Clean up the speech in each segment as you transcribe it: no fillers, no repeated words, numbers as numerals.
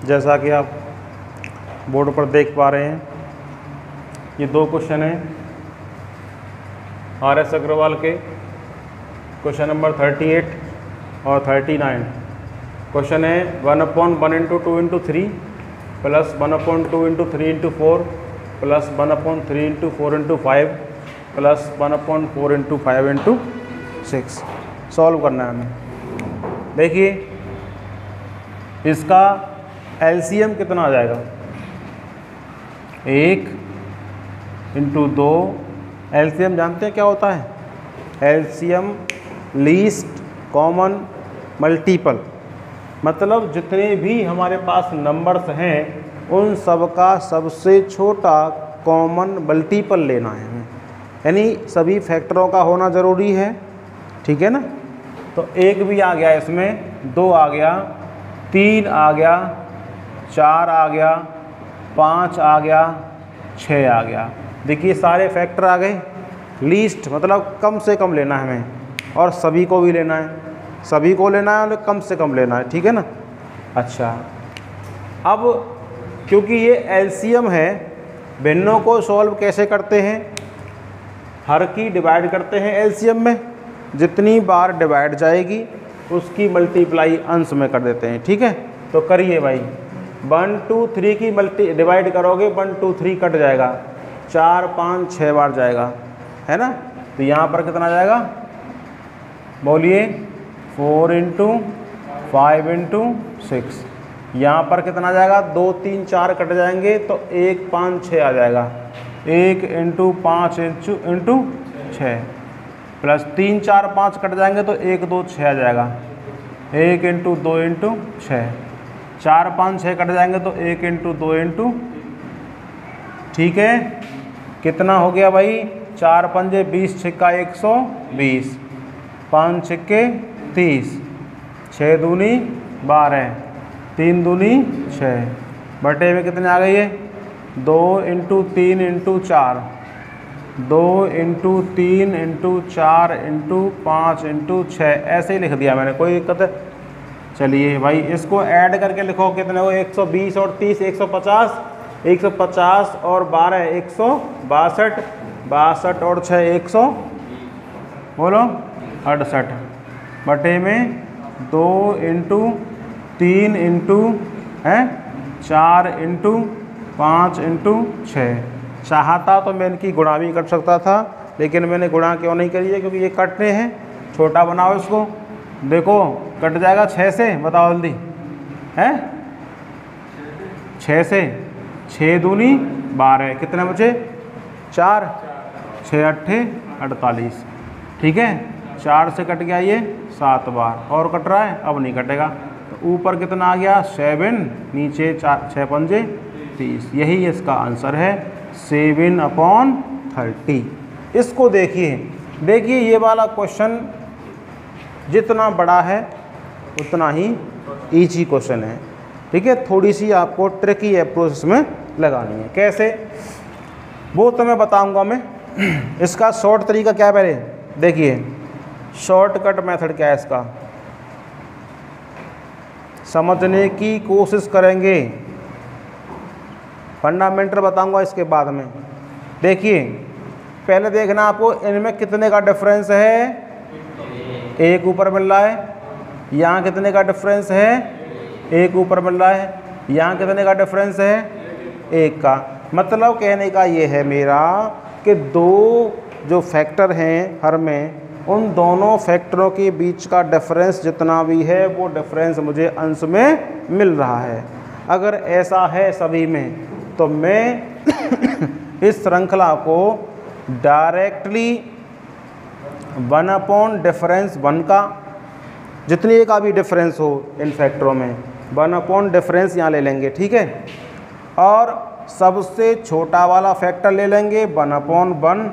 जैसा कि आप बोर्ड पर देख पा रहे हैं, ये दो क्वेश्चन हैं आर एस अग्रवाल के, क्वेश्चन नंबर 38 और 39। क्वेश्चन है 1/1 into 2 into 3 plus 1/2 into 3 into 4 plus 1/3 into 4 into 5 plus 1/4 into 5 into 6 solve करना है हमें। देखिए इसका एलसीएम कितना आ जाएगा, 1 इंटू 2, एलसीएम जानते हैं क्या होता है, एलसीएम लीस्ट कॉमन मल्टीपल, मतलब जितने भी हमारे पास नंबर्स हैं उन सब का सबसे छोटा कॉमन मल्टीपल लेना है हमें, यानी सभी फैक्टरों का होना ज़रूरी है, ठीक है ना। तो 1 भी आ गया इसमें, 2 आ गया, 3 आ गया, 4 आ गया, 5 आ गया, 6 आ गया। देखिए सारे फैक्टर आ गए। लीस्ट मतलब कम से कम लेना है हमें, और सभी को भी लेना है, सभी को लेना है और कम से कम लेना है, ठीक है ना। अच्छा, अब क्योंकि ये एलसीएम है, भिन्नों को सॉल्व कैसे करते हैं, हर की डिवाइड करते हैं एलसीएम में, जितनी बार डिवाइड जाएगी उसकी मल्टीप्लाई अंश में कर देते हैं, ठीक है। तो करिए भाई, 1 2 3 की डिवाइड करोगे 1 2 3 कट जाएगा, 4 5 6 बार जाएगा, है ना। तो यहाँ पर कितना जाएगा बोलिए, 4 इंटू 5 इंटू 6। यहाँ पर कितना जाएगा, 2 3 4 कट जाएंगे तो 1 5 6 आ जाएगा, 1 इंटू 5 इंटू 6 प्लस 3 4 5 कट जाएंगे तो 1 2 6 आ जाएगा, 1 इंटू 2 इंटू 6, 4 5 6 कट जाएंगे तो 1 इंटू 2 इंटू, ठीक है। कितना हो गया भाई, 4 पंजे 20 छिक्का 120, 5 छिक्के 30, 6 दूनी 12, 3 दूनी 6, बटे में कितने आ गई है, 2 into 3 into 4, 2 into 3 into 4 into 5 into 6, ऐसे ही लिख दिया मैंने, कोई दिक्कत है। चलिए भाई इसको ऐड करके लिखो, कितने हो, 120 और 30 150, 150 और 12 162, 62 और 6 100, बोलो 68, बटे में 2 इंटू 3 इंटू 4 इंटू 5 इंटू 6। चाहता तो मैं इनकी गुणा भी कर सकता था, लेकिन मैंने गुणा क्यों नहीं करी है, क्योंकि ये कटने हैं। छोटा बनाओ इसको, देखो कट जाएगा 6 से, बताओ जल्दी, हैं 6 से, 6 दूनी 12, कितने बचे 4, 6 8 48, ठीक है। 4 से कट गया ये 7 बार, और कट रहा है, अब नहीं कटेगा। तो ऊपर कितना आ गया 7, नीचे 4 6 पंजे 30, यही इसका आंसर है 7/30। इसको देखिए, देखिए ये वाला क्वेश्चन जितना बड़ा है उतना ही ईजी क्वेश्चन है, ठीक है। थोड़ी सी आपको ट्रिकी अप्रोच इसमें लगानी है, कैसे वो तो मैं बताऊंगा मैं। इसका शॉर्ट तरीका क्या है, पहले देखिए शॉर्टकट मेथड क्या है इसका, समझने की कोशिश करेंगे, फंडामेंटल बताऊंगा इसके बाद में। देखिए पहले देखना आपको इनमें कितने का डिफरेंस है, 1 ऊपर मिल रहा है, यहाँ कितने का डिफरेंस है, 1 ऊपर मिल रहा है, यहाँ कितने का डिफरेंस है, 1 का। मतलब कहने का ये है मेरा कि दो जो फैक्टर हैं हर में, उन दोनों फैक्टरों के बीच का डिफरेंस जितना भी है वो डिफरेंस मुझे अंश में मिल रहा है। अगर ऐसा है सभी में तो मैं इस श्रृंखला को डायरेक्टली 1 डिफरेंस 1 का, जितने का भी डिफरेंस हो इन फैक्टरों में, 1 डिफरेंस यहाँ ले लेंगे, ठीक है। और सबसे छोटा वाला फैक्टर ले लेंगे 1/1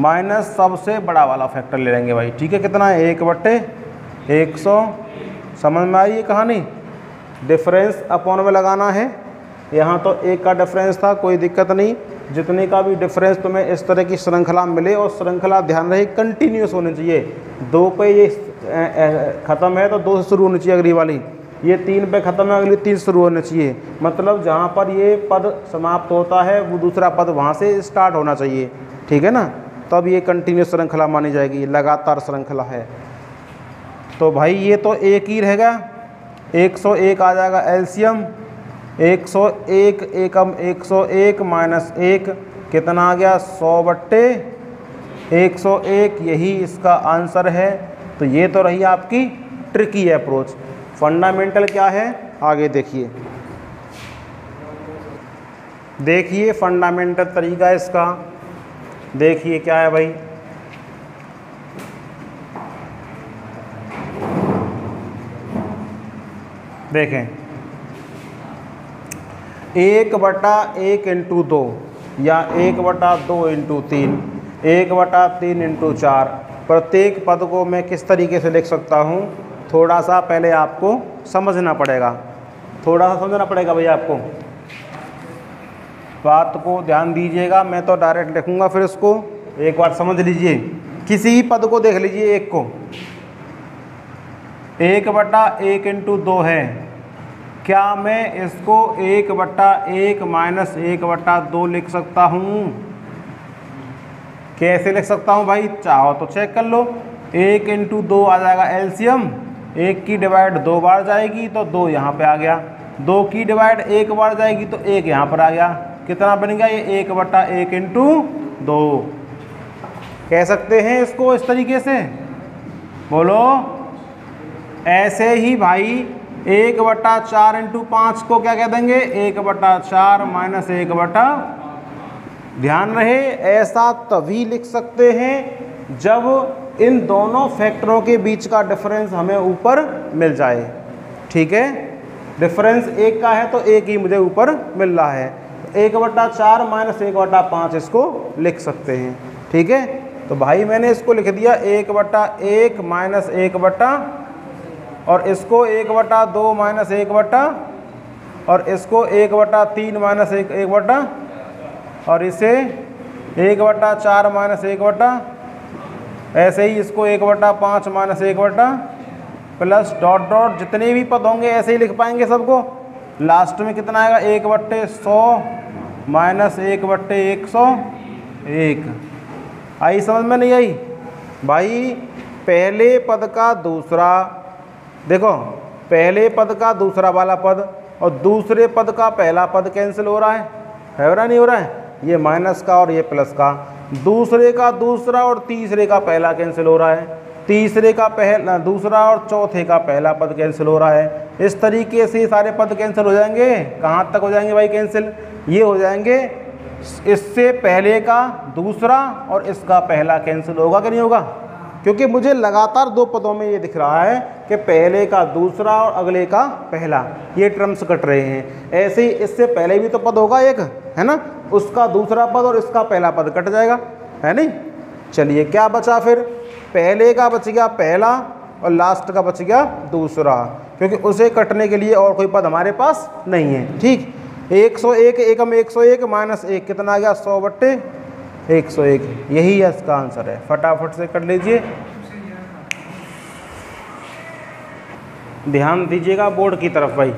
माइनस सबसे बड़ा वाला फैक्टर ले लेंगे भाई, ठीक है। कितना है 1/100, समझ में आई ये कहानी। डिफरेंस अपॉन में लगाना है, यहाँ तो 1 का डिफरेंस था, कोई दिक्कत नहीं। जितने का भी डिफरेंस तुम्हें इस तरह की श्रृंखला मिले, और श्रृंखला ध्यान रहे कंटिन्यूस होनी चाहिए, 2 पे ये ख़त्म है तो 2 से शुरू होनी चाहिए अगली वाली, ये 3 पे ख़त्म है, अगली 3 शुरू होना चाहिए। मतलब जहाँ पर ये पद समाप्त होता है वो दूसरा पद वहाँ से स्टार्ट होना चाहिए, ठीक है ना, तब ये कंटिन्यूस श्रृंखला मानी जाएगी, लगातार श्रृंखला है। तो भाई ये तो एक ही रहेगा, 101 आ जाएगा एलसीएम, 101 एकम 101 माइनस 1 कितना आ गया 100/101, यही इसका आंसर है। तो ये तो रही आपकी ट्रिकी अप्रोच। फंडामेंटल क्या है आगे देखिए, देखिए फंडामेंटल तरीका इसका, देखिए क्या है भाई। देखें 1/1 इंटू 2 या 1/2 इंटू 3, 1/3 इंटू 4, प्रत्येक पद को मैं किस तरीके से लिख सकता हूँ, थोड़ा सा पहले आपको समझना पड़ेगा, थोड़ा सा समझना पड़ेगा भैया आपको, बात को ध्यान दीजिएगा। मैं तो डायरेक्ट लिखूँगा, फिर इसको एक बार समझ लीजिए। किसी भी पद को देख लीजिए, एक को 1/1 इंटू 2 है, क्या मैं इसको 1/1 माइनस 1/2 लिख सकता हूँ? कैसे लिख सकता हूँ भाई, चाहो तो चेक कर लो। 1 इंटू 2 आ जाएगा एलसीएम, 1 की डिवाइड 2 बार जाएगी तो 2 यहाँ पे आ गया, 2 की डिवाइड 1 बार जाएगी तो 1 यहाँ पर आ गया, कितना बन गया ये 1/1 इंटू 2। कह सकते हैं इसको इस तरीके से, बोलो। ऐसे ही भाई 1/4 इंटू 5 को क्या कह देंगे, 1/4 माइनस 1/, ध्यान रहे ऐसा तभी लिख सकते हैं जब इन दोनों फैक्टरों के बीच का डिफरेंस हमें ऊपर मिल जाए, ठीक है। डिफरेंस 1 का है तो 1 ही मुझे ऊपर मिल रहा है, 1/4 माइनस 1/5 इसको लिख सकते हैं, ठीक है। तो भाई मैंने इसको लिख दिया 1/1 माइनस 1/, और इसको 1/2 माइनस 1/, और इसको 1/3 माइनस 1/, और इसे 1/4 माइनस 1/, ऐसे ही इसको 1/5 माइनस 1/, प्लस डॉट डॉट जितने भी पद होंगे ऐसे ही लिख पाएंगे सबको। लास्ट में कितना आएगा 1/100 माइनस 1/101। आई समझ में नहीं आई भाई? पहले पद का दूसरा, देखो पहले पद का दूसरा वाला पद और दूसरे पद का पहला पद कैंसिल हो रहा है हो रहा नहीं हो रहा है? ये माइनस का और ये प्लस का, दूसरे का दूसरा और तीसरे का पहला कैंसिल हो रहा है, तीसरे का पहला दूसरा और चौथे का पहला पद कैंसिल हो रहा है। इस तरीके से सारे पद कैंसिल हो जाएंगे। कहाँ तक हो जाएंगे भाई कैंसिल? ये हो जाएंगे इससे पहले का दूसरा और इसका पहला कैंसिल होगा कि नहीं होगा? क्योंकि मुझे लगातार 2 पदों में ये दिख रहा है कि पहले का दूसरा और अगले का पहला, ये टर्म्स कट रहे हैं। ऐसे ही इससे पहले भी तो पद होगा एक, है ना, उसका दूसरा पद और इसका पहला पद कट जाएगा, है नहीं। चलिए क्या बचा फिर? पहले का बच गया पहला और लास्ट का बच गया दूसरा, क्योंकि उसे कटने के लिए और कोई पद हमारे पास नहीं है, ठीक। 101 एकम 101 माइनस 1 कितना आ गया 100/101, यही है इसका आंसर है। फटाफट से कर लीजिए, ध्यान दीजिएगा बोर्ड की तरफ भाई।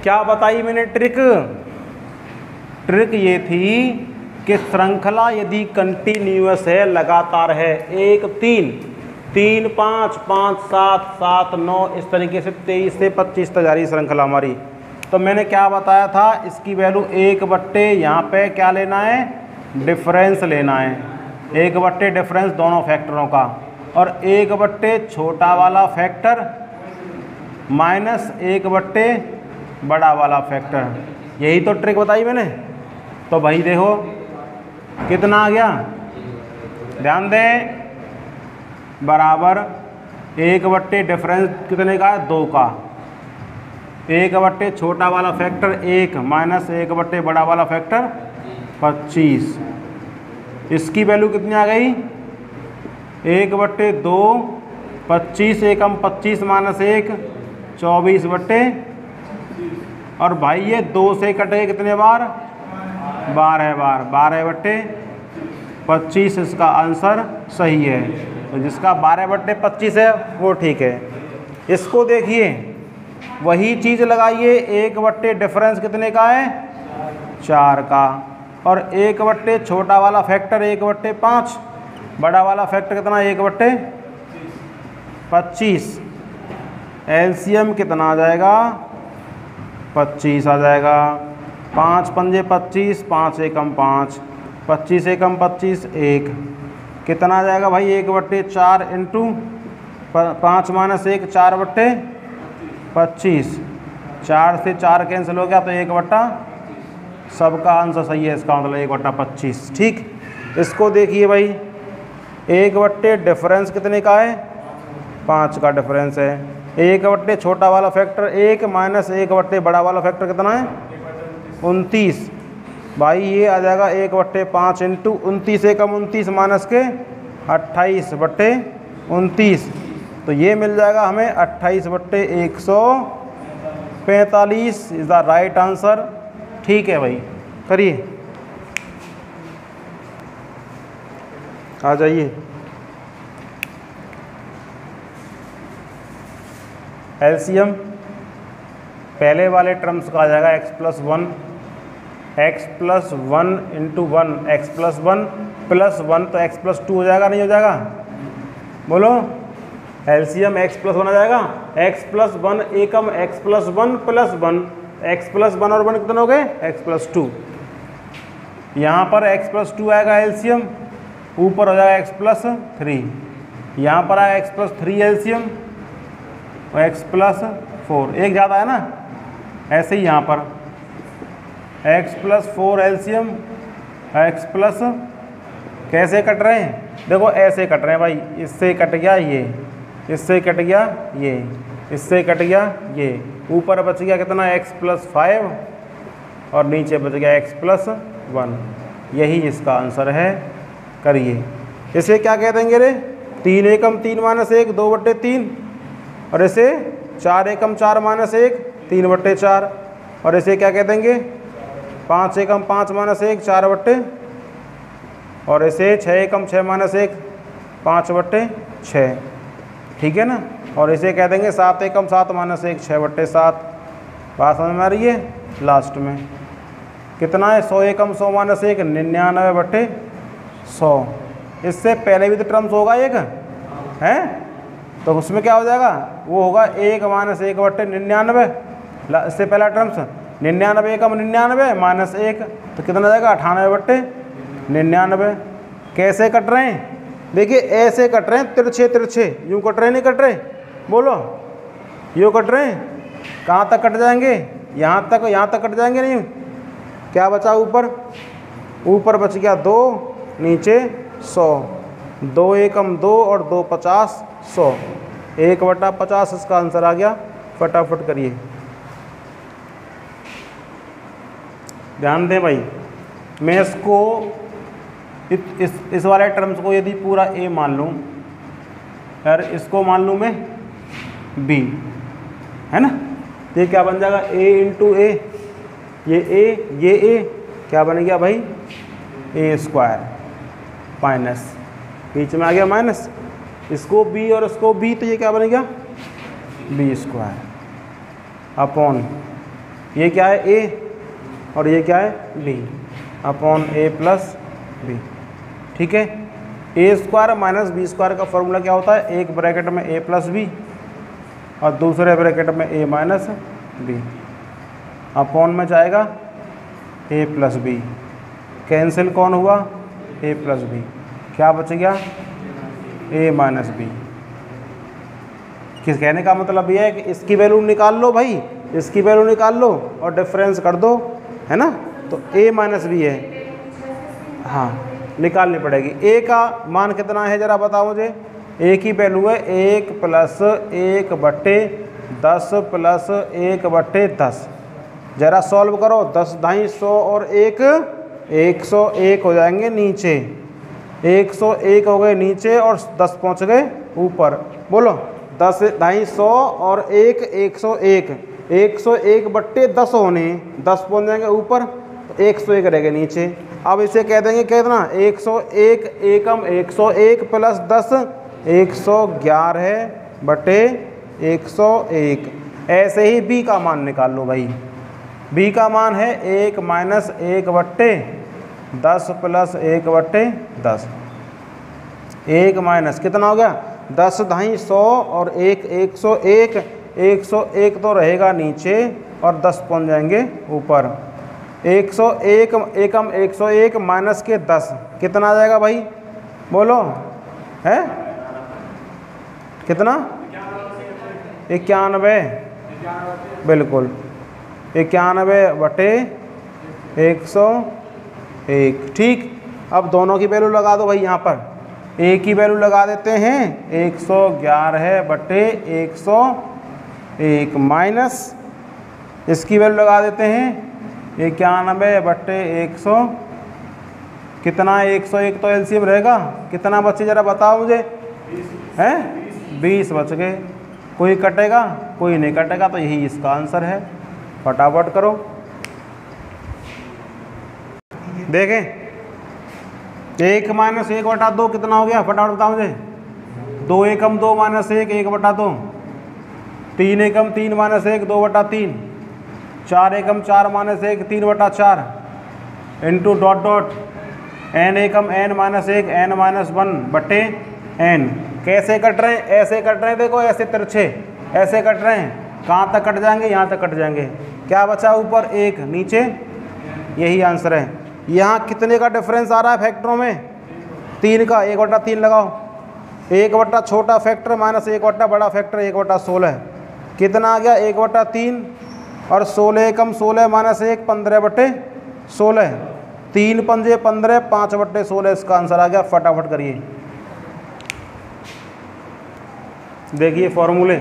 क्या बताई मैंने ट्रिक? ट्रिक ये थी कि श्रृंखला यदि कंटिन्यूअस है, लगातार है, 1 3 3 5 5 7 7 9 इस तरीके से 23 से 25 तक जा रही श्रृंखला हमारी। तो मैंने क्या बताया था, इसकी वैल्यू 1/, यहाँ पे क्या लेना है, डिफरेंस लेना है, 1/, डिफरेंस दोनों फैक्टरों का, और 1/, छोटा वाला फैक्टर माइनस 1/, बड़ा वाला फैक्टर। यही तो ट्रिक बताई मैंने। तो भाई देखो कितना आ गया, ध्यान दें, बराबर 1/, डिफरेंस कितने का है 2 का, 1/, छोटा वाला फैक्टर 1 माइनस 1/, बड़ा वाला फैक्टर 25। इसकी वैल्यू कितनी आ गई 1/2, 25 एकम 25 माइनस 1 24/, और भाई ये 2 से कटे कितने बार 12 बार, 12/25 इसका आंसर सही है। तो जिसका 12/25 है वो ठीक है। इसको देखिए, वही चीज़ लगाइए, 1 डिफरेंस कितने का है 4 का, और 1 छोटा वाला फैक्टर 1/5, बड़ा वाला फैक्टर कितना 1/25। एलसीएम कितना आ जाएगा 25 आ जाएगा। 5 पंजे 25, 5 एकम 5, 25 एकम 25 1, कितना आ जाएगा भाई 1/4 इंटू 5 - 1 4/25, 4 से 4 कैंसिल हो गया तो 1/, सबका आंसर सही है, इसका मतलब 1/25। ठीक, इसको देखिए भाई, 1 डिफरेंस कितने का है 5 का डिफरेंस है। 1 छोटा वाला फैक्टर 1 माइनस 1 बड़ा वाला फैक्टर कितना है 29। भाई ये आ जाएगा 1/5 इंटू 29 एकम 29 माइनस के 28/29, तो ये मिल जाएगा हमें 28/145 इज़ द राइट आंसर। ठीक है भाई, करिए, आ जाइए। एलसीएम पहले वाले टर्म्स का आ जाएगा x + 1 इंटू 1 x + 1 + 1, तो x + 2 हो जाएगा, नहीं हो जाएगा, बोलो। एलसीएम x + 1 आ जाएगा, x + 1 एकम x + 1 + 1, x + 1 और 1 कितने हो गए x + 2। यहाँ पर x + 2 आएगा एलसीएम, ऊपर हो जाएगा x + 3, यहाँ पर आएगा x + 3 एलसीएम और x + 4, एक ज़्यादा है ना, ऐसे ही यहाँ पर x + 4 एलसीएम, x + कैसे कट रहे हैं, देखो ऐसे कट रहे हैं भाई, इससे कट गया ये, इससे कट गया ये, इससे कट गया ये, ऊपर बच गया कितना x + 5 और नीचे बच गया x + 1, यही इसका आंसर है। करिए, इसे क्या कह देंगे रे, 3 एकम 3 माइनस 1 2/3, और इसे 4 एकम 4 माइनस 1 3/4, और इसे क्या कह देंगे 5 एकम 5 माइनस 1 4/, और इसे 6 एकम 6 माइनस 1 5/6, ठीक है ना, और इसे कह देंगे 7 एकम 7 माइनस 1 6/7। बात समझ में आ रही है। लास्ट में कितना है 100 एकम 100 माइनस 1 99/100। इससे पहले भी तो टर्म्स होगा एक है, तो उसमें क्या हो जाएगा, वो होगा 1 माइनस 1/99। इससे पहला टर्म्स 99 एकम 99 माइनस 1, तो कितना जाएगा 98/99। कैसे कट रहे हैं, देखिए ऐसे कट रहे हैं, तिरछे तिरछे, यूँ कट रहे नहीं कट रहे, बोलो यूँ कट रहे हैं, कहाँ तक कट जाएंगे, यहाँ तक कट जाएंगे नहीं। क्या बचा ऊपर, ऊपर बच गया 2, नीचे 100, 2 एकम 2 और 2 50 100, 1/50 इसका आंसर आ गया। फटाफट करिए, ध्यान दें भाई, मैं इसको इस वाले टर्म्स को यदि पूरा a मान लूँ यार, इसको मान लूँ मैं b, है ना, तो ये क्या बन जाएगा a इंटू a, ये a क्या बन गया भाई a² माइनस, बीच में आ गया माइनस, इसको b और इसको b, तो ये क्या बन गया b² अपॉन, ये क्या है a और ये क्या है b अपॉन a + b। ठीक है, a² माइनस b² का फॉर्मूला क्या होता है, एक ब्रैकेट में a + b और दूसरे ब्रैकेट में a माइनस b, अपॉन में जाएगा a + b, कैंसिल कौन हुआ a + b, क्या बच गया a माइनस b। किस कहने का मतलब ये है कि इसकी वैल्यू निकाल लो भाई, इसकी वैल्यू निकाल लो और डिफरेंस कर दो, है ना, तो a माइनस b है, हाँ निकालनी पड़ेगी। a का मान कितना है जरा बताओ मुझे, a की वैल्यू है 1 + 1/10 + 1/10, जरा सॉल्व करो, 10 250 और 1 101 हो जाएंगे नीचे, 101 हो गए नीचे और 10 पहुँच गए ऊपर, बोलो 10 250 और 1 101, 101/10 होने 10 पहुँच जाएंगे ऊपर, 101 रहेगा नीचे। अब इसे कह देंगे कितना 101 एकम 101 + 10 111/1 101। ऐसे ही b का मान निकाल लो भाई। b का मान है 1 माइनस 1/10 प्लस 1/10। 1 माइनस कितना हो गया 10 ढाई 100 और 1 101। 101 तो रहेगा नीचे और 10 पहुँच जाएंगे ऊपर। 101 एकम 101 माइनस के 10 कितना आ जाएगा भाई बोलो है कितना 91। बिल्कुल 91/101। ठीक, अब दोनों की वैल्यू लगा दो भाई। यहाँ पर a की वैल्यू लगा देते हैं 111/101 माइनस इसकी वैल्यू लगा देते हैं 91/100। कितना 101 तो एलसीएम रहेगा। कितना बचे ज़रा बताओ मुझे हैं 20 बच गए। कोई कटेगा कोई नहीं कटेगा, तो यही इसका आंसर है। फटाफट करो देखें। 1 माइनस 1/2 कितना हो गया फटाफट बताओ मुझे। 2 एकम 2 माइनस 1 1/2। 3 एकम 3 माइनस 1 2/3। 4 एकम 4 minus 1 3/4 into dot dot n एकम n minus 1 n minus 1/n। कैसे कट रहे हैं ऐसे कट रहे हैं, देखो ऐसे तिरछे ऐसे कट रहे हैं। कहाँ तक कट जाएंगे यहाँ तक कट जाएंगे। क्या बचा ऊपर 1 नीचे, यही आंसर है। यहाँ कितने का डिफरेंस आ रहा है फैक्टरों में 3 का। 1/3 लगाओ। 1 छोटा फैक्टर माइनस 1 बड़ा फैक्टर 1/16 कितना आ गया 1/3 और 16 एकम 16 माइनस 1 15/16। 3 पंजे 15 5/16 इसका आंसर आ गया। फटाफट करिए देखिए फॉर्मूले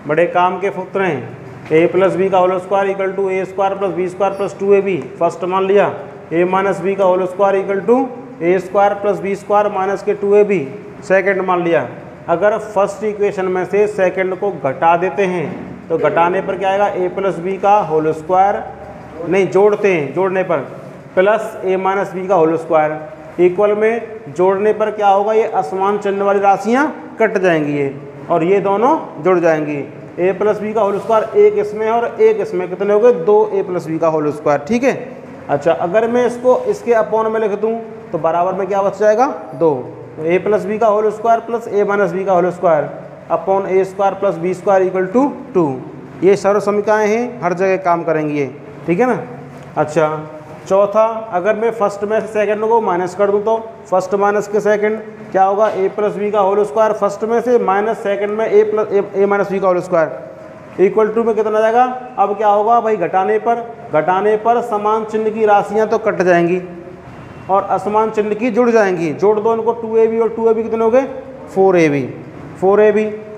बड़े काम के सूत्र हैं। a प्लस बी का whole square equal to a square plus B square plus 2ab first मान लिया। a माइनस बी का whole square equal to a square plus B square minus के 2ab सेकंड मान लिया। अगर फर्स्ट इक्वेशन में से सेकंड को घटा देते हैं तो घटाने पर क्या आएगा a प्लस बी का होल स्क्वायर, नहीं जोड़ते हैं जोड़ने पर प्लस a माइनस बी का होल स्क्वायर इक्वल में जोड़ने पर क्या होगा, ये असमान चिन्ह वाली राशियाँ कट जाएंगी ये और ये दोनों जुड़ जाएंगी। a प्लस बी का होल स्क्वायर एक इसमें और एक इसमें कितने हो गए 2a प्लस बी का होल स्क्वायर। ठीक है। अच्छा अगर मैं इसको इसके अपॉन में लिख दूँ तो बराबर में क्या बच जाएगा 2। तो a प्लस बी का whole square plus a minus B का whole square upon a square plus B square equal to 2। ये सर्व समीकरणें हैं, हर जगह काम करेंगी ये। ठीक है ना। अच्छा चौथा, अगर मैं फर्स्ट में से सेकंड को माइनस कर दूं तो फर्स्ट माइनस के सेकंड क्या होगा a प्लस बी का होल स्क्वायर फर्स्ट में से माइनस सेकंड में a माइनस बी का होल स्क्वायर इक्वल टू में कितना आ जाएगा। अब क्या होगा भाई घटाने पर समान चिन्ह की राशियां तो कट जाएंगी और असमान चिन्ह की जुड़ जाएंगी। जोड़ दो इनको 2ab और 2ab कितने हो गए 4ab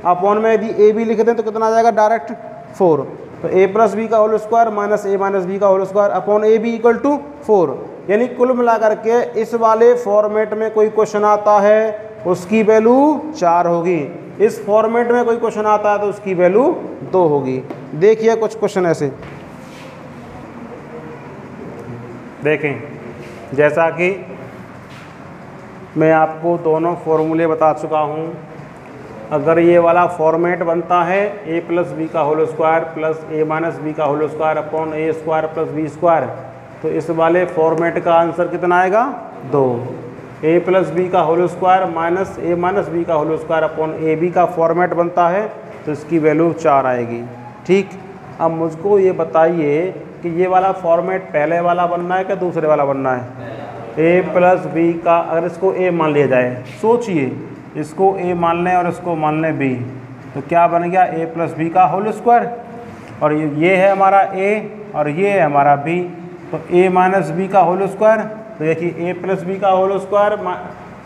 अपॉन में यदि ab लिख दें तो कितना आ जाएगा डायरेक्ट 4। तो a प्लस बी का whole square minus a minus B का whole square upon ab equal to 4। यानी कुल मिलाकर के इस वाले फॉर्मेट में कोई क्वेश्चन आता है उसकी वैल्यू 4 होगी। इस फॉर्मेट में कोई क्वेश्चन आता है तो उसकी वैल्यू 2 होगी। देखिए कुछ क्वेश्चन ऐसे देखें, जैसा कि मैं आपको दोनों फॉर्मूले बता चुका हूँ। अगर ये वाला फॉर्मेट बनता है a प्लस बी का whole square plus a minus B का whole square upon a square plus B square, तो इस वाले फॉर्मेट का आंसर कितना आएगा 2। a प्लस बी का whole square minus a minus B का whole square upon a b का फॉर्मेट बनता है तो इसकी वैल्यू 4 आएगी। ठीक। अब मुझको ये बताइए कि ये वाला फॉर्मेट पहले वाला बनना है क्या दूसरे वाला बनना है। a प्लस बी का अगर इसको a मान लिया जाए, सोचिए इसको a मान लें और इसको मान लें b, तो क्या बन गया a प्लस बी का होल स्क्वायर और ये है हमारा a और ये है हमारा b। तो a माइनस बी का होल स्क्वायर, तो देखिए a प्लस बी का whole square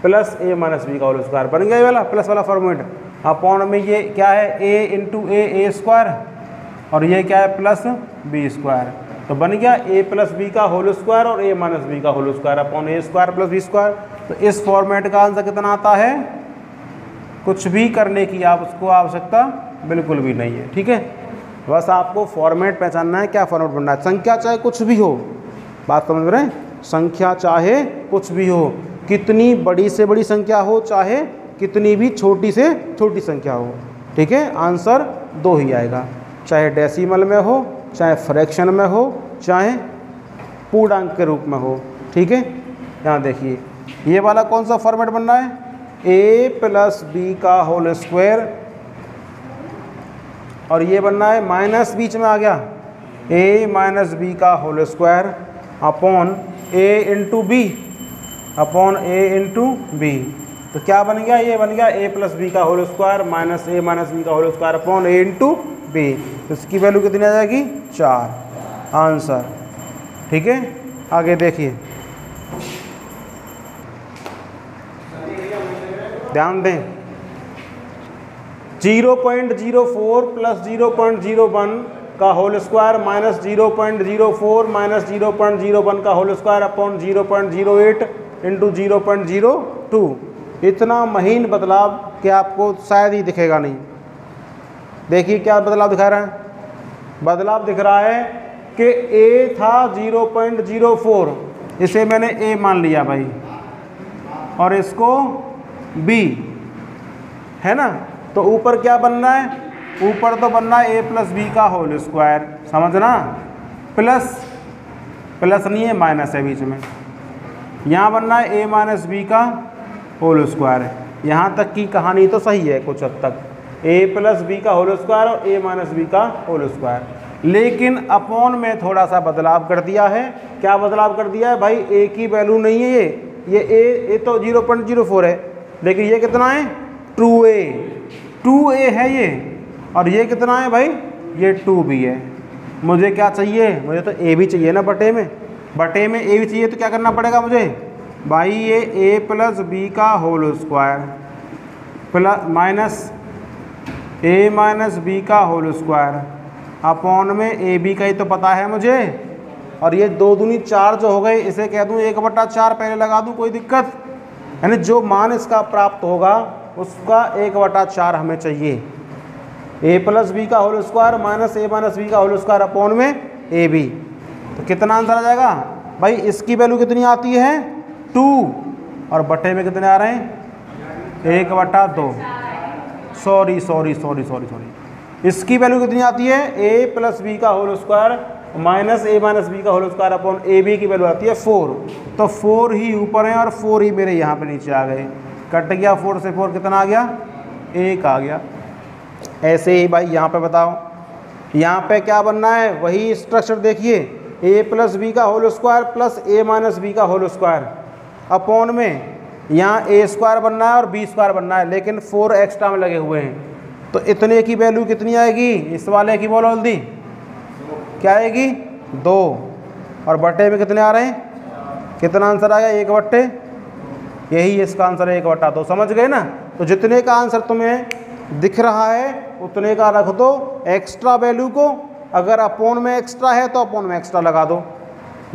plus a minus B का होल स्क्वायर बन गया ये वाला प्लस वाला फॉर्मेट। अपॉन में ये क्या है a इंटू a स्क्वायर और ये क्या है प्लस b स्क्वायर। तो बन गया a प्लस बी का होल स्क्वायर और a माइनस बी का whole square upon a square plus b square. तो इस फॉर्मेट का आंसर कितना आता है, कुछ भी करने की आप उसको आवश्यकता बिल्कुल भी नहीं है। ठीक है। बस आपको फॉर्मेट पहचानना है, क्या फॉर्मेट बनना है। संख्या चाहे कुछ भी हो, बात समझ रहे हैं, संख्या चाहे कुछ भी हो, कितनी बड़ी से बड़ी संख्या हो चाहे कितनी भी छोटी से छोटी संख्या हो। ठीक है, आंसर 2 ही आएगा, चाहे डेसिमल में हो, चाहे फ्रैक्शन में हो, चाहे पूर्णांक के रूप में हो। ठीक है, यहाँ देखिए ये वाला कौन सा फॉर्मेट बन रहा है, a प्लस बी का होल स्क्वायर, और ये बनना है माइनस बीच में आ गया a माइनस बी का whole square upon a into B, upon a into B. तो क्या बन गया, ये बन गया a प्लस बी का whole square minus a minus B का whole square upon a into B. तो इसकी वैल्यू कितनी आ जाएगी, 4 आंसर। ठीक है, आगे देखिए, ध्यान दें, 0.04 प्लस 0.01 का होल स्क्वायर माइनस 0.04 माइनस 0.01 का होल स्क्वायर अपॉन 0.08 इंटू 0.02। इतना महीन बदलाव कि आपको शायद ही दिखेगा नहीं। देखिए क्या बदलाव दिखा रहा है, बदलाव दिख रहा है कि a था 0.04, इसे मैंने a मान लिया भाई, और इसको b है ना, तो ऊपर क्या बनना है, ऊपर तो बनना है a प्लस बी का होल स्क्वायर, समझना, प्लस प्लस नहीं है माइनस है बीच में, यहाँ बनना है a माइनस बी का होल स्क्वायर है। यहाँ तक की कहानी तो सही है कुछ हद तक, a प्लस बी का होल स्क्वायर और a माइनस बी का होल स्क्वायर, लेकिन अपॉन में थोड़ा सा बदलाव कर दिया है। क्या बदलाव कर दिया है भाई, a की वैल्यू नहीं है ये a तो 0.04 है, लेकिन ये कितना है 2a है ये, और ये कितना है भाई, ये 2b है। मुझे क्या चाहिए, मुझे तो a भी चाहिए ना, बटे में a भी चाहिए, तो क्या करना पड़ेगा मुझे भाई, ये a प्लस बी का whole square plus minus a minus B का होल स्क्वायर अपॉन में ए बी का ही तो पता है मुझे, और ये 2 दूनी 4 जो हो गए, इसे कह दूँ 1/4 पहले लगा दूँ, कोई दिक्कत, यानी जो मान इसका प्राप्त होगा उसका 1/4 हमें चाहिए। a प्लस बी का whole square minus a minus B का होल स्क्वायर अपॉन में ए बी। तो कितना आंसर आ जाएगा भाई, इसकी वैल्यू कितनी आती है 2, और बटे में कितने आ रहे हैं 1/2, सॉरी, इसकी वैल्यू कितनी आती है, a प्लस बी का whole square minus a minus B का whole square upon A B की वैल्यू आती है 4। तो 4 ही ऊपर है और 4 ही मेरे यहाँ पे नीचे आ गए, कट गया 4 से 4 कितना आ गया, 1 आ गया। ऐसे ही भाई यहाँ पे बताओ, यहाँ पे क्या बनना है, वही स्ट्रक्चर देखिए, a प्लस बी का whole square plus a minus B का होल स्क्वायर अपॉन में यहाँ a स्क्वायर बनना है और b स्क्वायर बनना है, लेकिन 4 एक्स्ट्रा में लगे हुए हैं। तो इतने की वैल्यू कितनी आएगी, इस वाले की बोलो जल्दी, क्या आएगी 2, और बटे में कितने आ रहे हैं, कितना आंसर आएगा 1/, यही इसका आंसर है 1/2। समझ गए ना। तो जितने का आंसर तुम्हें दिख रहा है उतने का रख दो, एक्स्ट्रा वैल्यू को, अगर अपोन में एक्स्ट्रा है तो अपोन में एक्स्ट्रा लगा दो,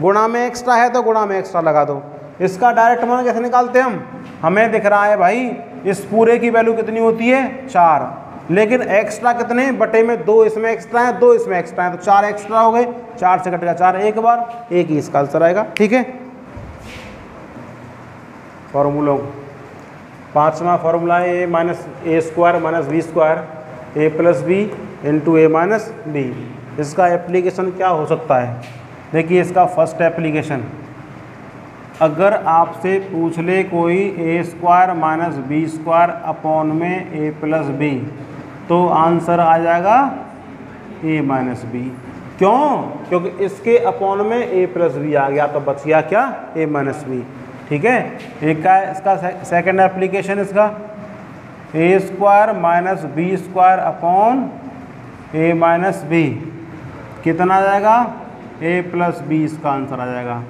गुणा में एक्स्ट्रा है तो गुणा में एक्स्ट्रा लगा दो। इसका डायरेक्ट मान कैसे निकालते हैं हम, हमें दिख रहा है भाई इस पूरे की वैल्यू कितनी होती है 4, लेकिन एक्स्ट्रा कितने, बटे में 2 इसमें एक्स्ट्रा है 2 इसमें एक्स्ट्रा है, तो 4 एक्स्ट्रा हो गए, 4 से कटेगा 4 एक बार, एक ही इसका आंसर आएगा। ठीक है। फॉर्मूलों, पांचवा फॉर्मूला है ए माइनस ए स्क्वायर माइनस बी स्क्वायर ए प्लस बी इंटू ए माइनस बी। इसका एप्लीकेशन क्या हो सकता है, देखिए इसका फर्स्ट एप्लीकेशन, अगर आपसे पूछ ले कोई A square minus B square upon में ए प्लस बी, तो आंसर आ जाएगा ए माइनस बी। क्यों? क्योंकि इसके अपॉन में ए प्लस बी आ गया, तो बच गया क्या, ए माइनस बी। ठीक है। एक का इसका सेकंड एप्लीकेशन, इसका A square minus B square upon A minus B, कितना आ जाएगा, ए प्लस बी इसका आंसर आ जाएगा,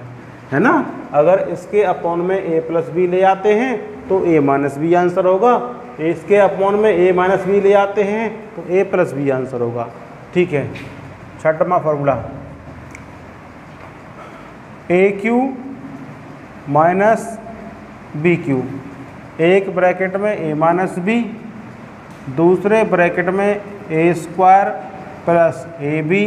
है ना। अगर इसके अपॉन में ए प्लस बी ले आते हैं तो ए माइनस बी आंसर होगा, इसके अपॉन में ए माइनस बी ले आते हैं तो ए प्लस बी आंसर होगा। ठीक है। छठवां formula, A cube minus B cube, एक ब्रैकेट में ए माइनस बी, दूसरे ब्रैकेट में A square plus A B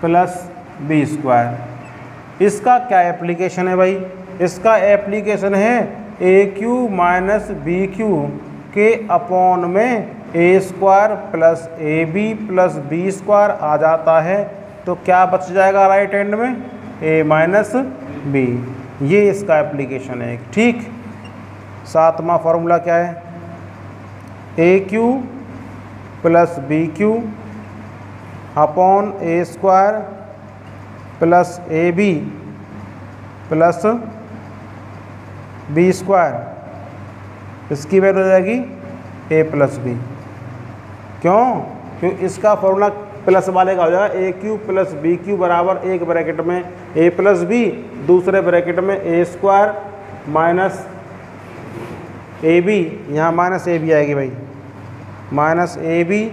plus B square. इसका क्या एप्लीकेशन है भाई, इसका एप्लीकेशन है A cube minus B cube के अपॉन में A square plus A B plus B square आ जाता है, तो क्या बच जाएगा राइट हैंड में? A minus B. ये इसका एप्लीकेशन है। ठीक, सातवां फॉर्मूला क्या है? A cube plus B cube upon A square plus A B plus B square, इसकी वैल्यू हो जाएगी ए प्लस बी। क्यों? क्योंकि इसका फॉर्मूला प्लस वाले का हो जाएगा A cube plus B cube बराबर एक ब्रैकेट में ए प्लस बी, दूसरे ब्रैकेट में A square minus A B, यहाँ माइनस ए बी आएगी भाई, minus A B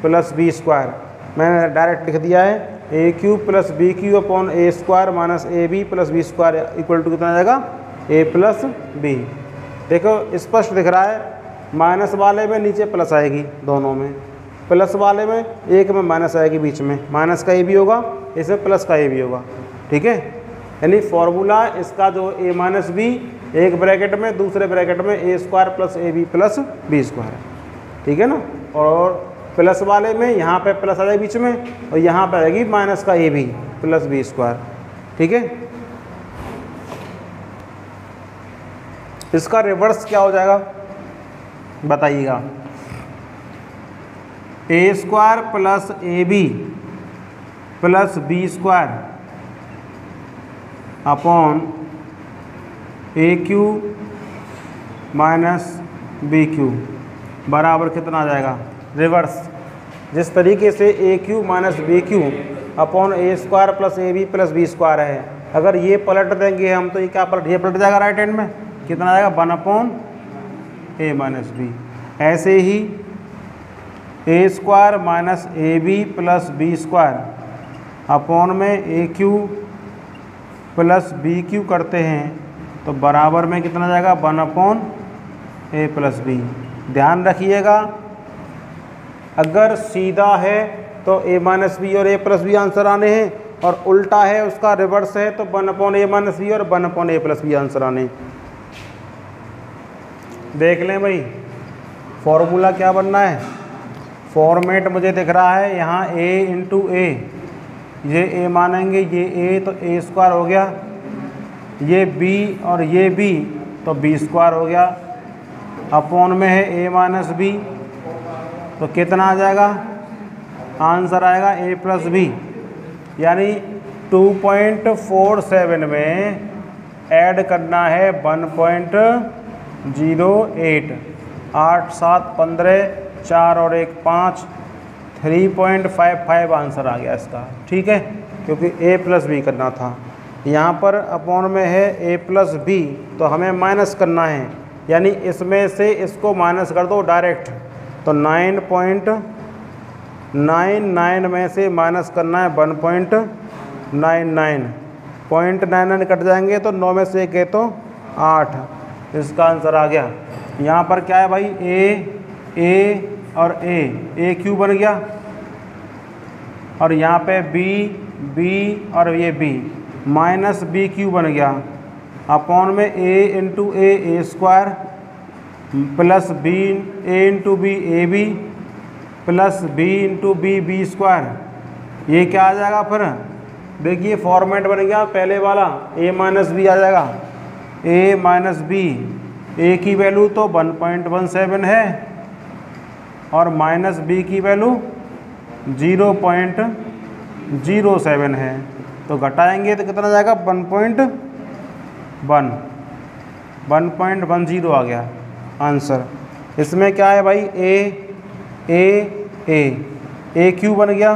plus B square. मैंने डायरेक्ट लिख दिया है A cube plus B cube upon A square minus A B plus B square equal to कितना आ जाएगा? A plus B. देखो स्पष्ट दिख रहा है, माइनस वाले में नीचे प्लस आएगी दोनों में, प्लस वाले में एक में माइनस आएगी, बीच में माइनस का ए भी होगा, इसमें प्लस का ए भी होगा। ठीक है, यानी फॉर्मूला इसका जो ए माइनस बी एक ब्रैकेट में, दूसरे ब्रैकेट में A square plus A B plus B square है। ठीक है ना, और प्लस वाले में यहाँ पे प्लस आ जाएगी बीच में, और यहाँ पे आएगी माइनस का A B plus B square. ठीक है, इसका रिवर्स क्या हो जाएगा बताइएगा? A square plus A B plus B square upon A cube minus B cube बराबर कितना आ जाएगा? रिवर्स। जिस तरीके से A cube minus B cube upon A square plus A B plus B square है, अगर ये पलट देंगे हम तो ये क्या पलट, ये पलट जाएगा राइट हैंड में, कितना आएगा? 1 अपॉन ए माइनस बी। ऐसे ही A square minus A B plus B square upon में A cube plus B cube करते हैं तो बराबर में कितना जाएगा? 1 अपॉन ए प्लस बी। ध्यान रखिएगा, अगर सीधा है तो ए माइनस बी और ए प्लस बी आंसर आने हैं, और उल्टा है उसका रिवर्स है तो 1 अपॉन ए माइनस बी और 1 अपॉन ए प्लस बी आंसर आने। देख लें भाई, फॉर्मूला क्या बनना है? फॉर्मेट मुझे दिख रहा है यहाँ a इंटू ए, ये a मानेंगे, ये a तो a स्क्वायर हो गया, ये b और ये b तो b स्क्वायर हो गया, अपॉन में है a माइनस बी, तो कितना आ जाएगा? आंसर आएगा a प्लस बी। यानी 2.47 में ऐड करना है 1.08, 8 7 15, 4 और 1 5, 3.55 आंसर आ गया इसका। ठीक है, क्योंकि a प्लस बी करना था, यहाँ पर अपॉन में है a प्लस बी तो हमें माइनस करना है, यानी इसमें से इसको माइनस कर दो डायरेक्ट, तो 9.99 में से माइनस करना है 1.99, 0.99 कट जाएंगे तो 9 में से 1 है तो 8, इसका आंसर आ गया। यहाँ पर क्या है भाई? ए और ए क्यू बन गया, और यहाँ पे बी और ये बी माइनस बी क्यू बन गया, अपॉन में A into A square plus B A into B A B plus B into B square. ये क्या आ जाएगा फिर? देखिए फॉर्मेट बन गया पहले वाला, ए माइनस बी आ जाएगा, ए माइनस बी, ए की वैल्यू तो 1.17 है और माइनस बी की वैल्यू 0.07 है, तो घटाएंगे तो कितना जाएगा? 1.10 आ गया आंसर। इसमें क्या है भाई? ए क्यू बन गया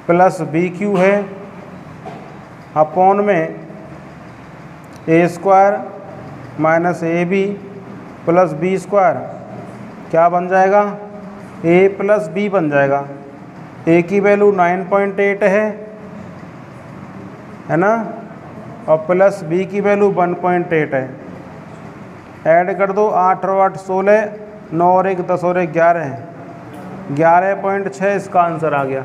प्लस बी क्यू है, अपॉन में A square minus A B plus B square, क्या बन जाएगा? ए प्लस बी बन जाएगा। ए की वैल्यू 9.8 है ना, और प्लस बी की वैल्यू 1.8 है। ऐड कर दो, 8 और 8 16, 9 और 1 10 और 1 11 है, 11.6 इसका आंसर आ गया।